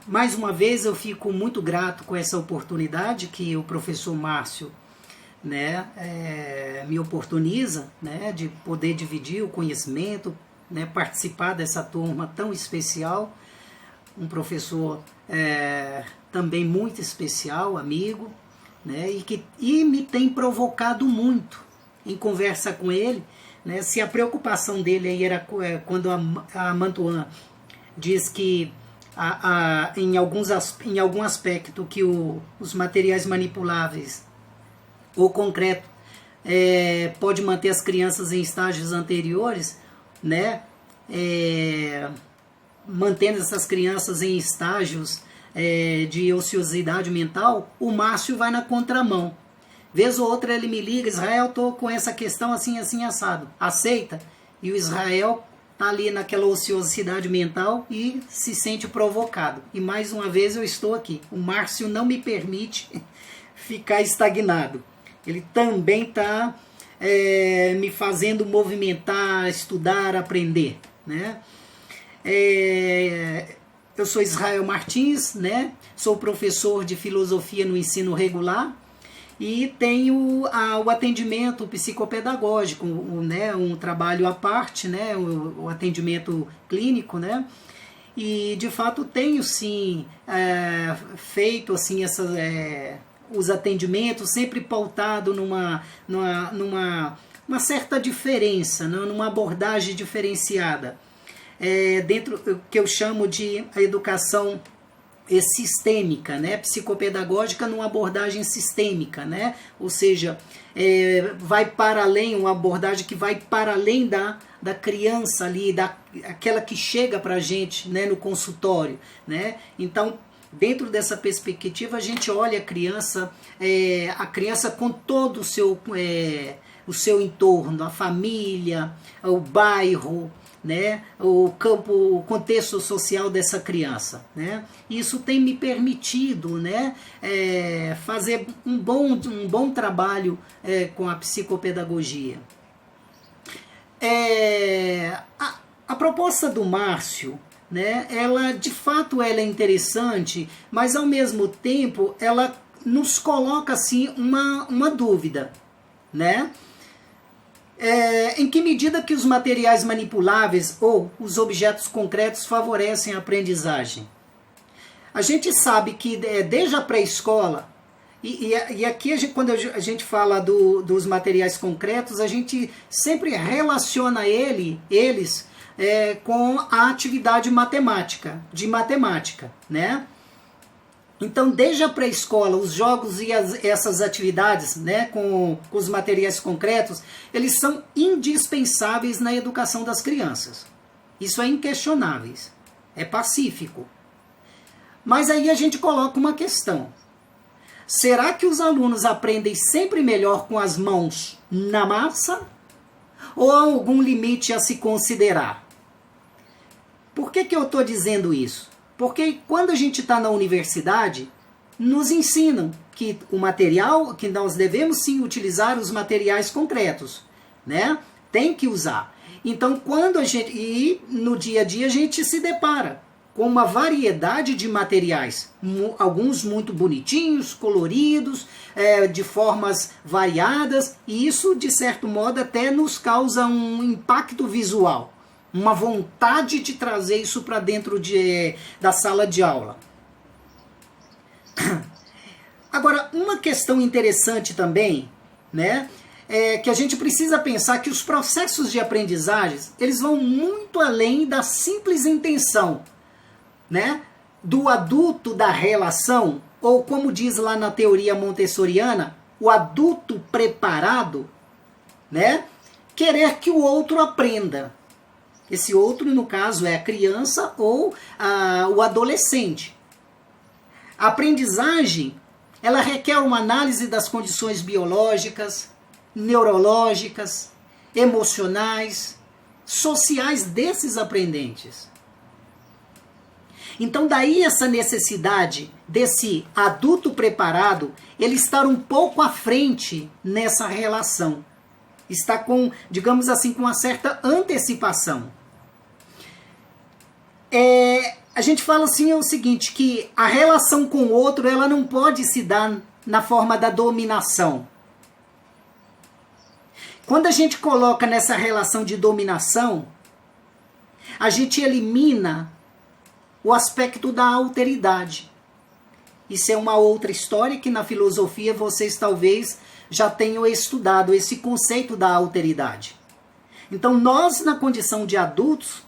Mais uma vez eu fico muito grato com essa oportunidade que o professor Márcio, né, me oportuniza, né, de poder dividir o conhecimento, né, participar dessa turma tão especial, um professor também muito especial, amigo, né, e me tem provocado muito em conversa com ele, né, se a preocupação dele aí era quando a Mantuan diz que em algum aspecto que os materiais manipuláveis ou concreto pode manter as crianças em estágios anteriores, né, mantendo essas crianças em estágios de ociosidade mental, o Márcio vai na contramão. Vez ou outra ele me liga: Israel, estou com essa questão assim, assim, assado. Aceita? E o Israel está ali naquela ociosidade mental e se sente provocado. E mais uma vez eu estou aqui. O Márcio não me permite ficar estagnado. Ele também está me fazendo movimentar, estudar, aprender, né? Eu sou Israel Martins, né? Sou professor de filosofia no ensino regular e tenho o atendimento psicopedagógico, né? Um trabalho à parte, né? O atendimento clínico, né? E de fato tenho sim feito assim os atendimentos sempre pautado numa certa diferença, né? Numa abordagem diferenciada. Dentro do que eu chamo de a educação sistêmica, né? Psicopedagógica numa abordagem sistêmica, né? Ou seja, vai para além, uma abordagem que vai para além da criança ali, aquela que chega para a gente, né, no consultório, né? Então, dentro dessa perspectiva, a gente olha a criança com todo o seu entorno, a família, o bairro, né, o contexto social dessa criança, né? Isso tem me permitido, né, fazer um bom trabalho com a psicopedagogia. A proposta do Márcio, né, ela de fato ela é interessante, mas ao mesmo tempo ela nos coloca assim uma dúvida, né? Em que medida que os materiais manipuláveis ou os objetos concretos favorecem a aprendizagem? A gente sabe que desde a pré-escola, e aqui quando a gente fala dos materiais concretos, a gente sempre relaciona eles com a atividade de matemática, né? Então, desde a pré-escola, os jogos e essas atividades, né, com os materiais concretos, eles são indispensáveis na educação das crianças. Isso é inquestionável, é pacífico. Mas aí a gente coloca uma questão. Será que os alunos aprendem sempre melhor com as mãos na massa? Ou há algum limite a se considerar? Por que eu estou dizendo isso? Porque quando a gente está na universidade, nos ensinam que que nós devemos sim utilizar os materiais concretos, né? Tem que usar. Então, e no dia a dia a gente se depara com uma variedade de materiais, alguns muito bonitinhos, coloridos, de formas variadas, e isso, de certo modo, até nos causa um impacto visual. Uma vontade de trazer isso para dentro da sala de aula. Agora, uma questão interessante também, né, é que a gente precisa pensar que os processos de aprendizagem, eles vão muito além da simples intenção, né, do adulto da relação, ou como diz lá na teoria montessoriana, o adulto preparado, né, querer que o outro aprenda. Esse outro, no caso, é a criança ou o adolescente. A aprendizagem, ela requer uma análise das condições biológicas, neurológicas, emocionais, sociais desses aprendentes. Então, daí essa necessidade desse adulto preparado, ele estar um pouco à frente nessa relação. Está com, digamos assim, com uma certa antecipação. a gente fala assim o seguinte, que a relação com o outro, ela não pode se dar na forma da dominação. Quando a gente coloca nessa relação de dominação, a gente elimina o aspecto da alteridade. Isso é uma outra história que na filosofia vocês talvez já tenham estudado, esse conceito da alteridade. Então nós, na condição de adultos,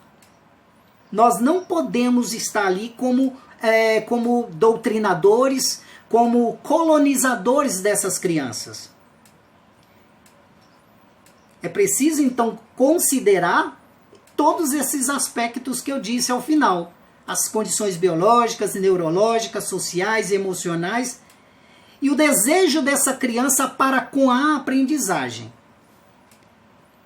nós não podemos estar ali como doutrinadores, como colonizadores dessas crianças. É preciso, então, considerar todos esses aspectos que eu disse ao final. As condições biológicas, neurológicas, sociais, emocionais e o desejo dessa criança para com a aprendizagem.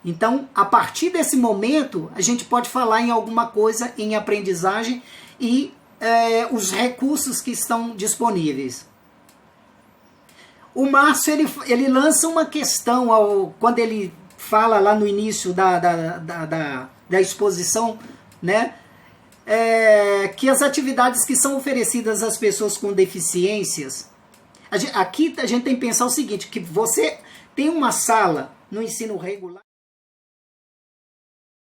Então, a partir desse momento, a gente pode falar em alguma coisa em aprendizagem e os recursos que estão disponíveis. O Márcio, ele lança uma questão quando ele fala lá no início da exposição, né? Que as atividades que são oferecidas às pessoas com deficiências, aqui a gente tem que pensar o seguinte, que você tem uma sala no ensino regular,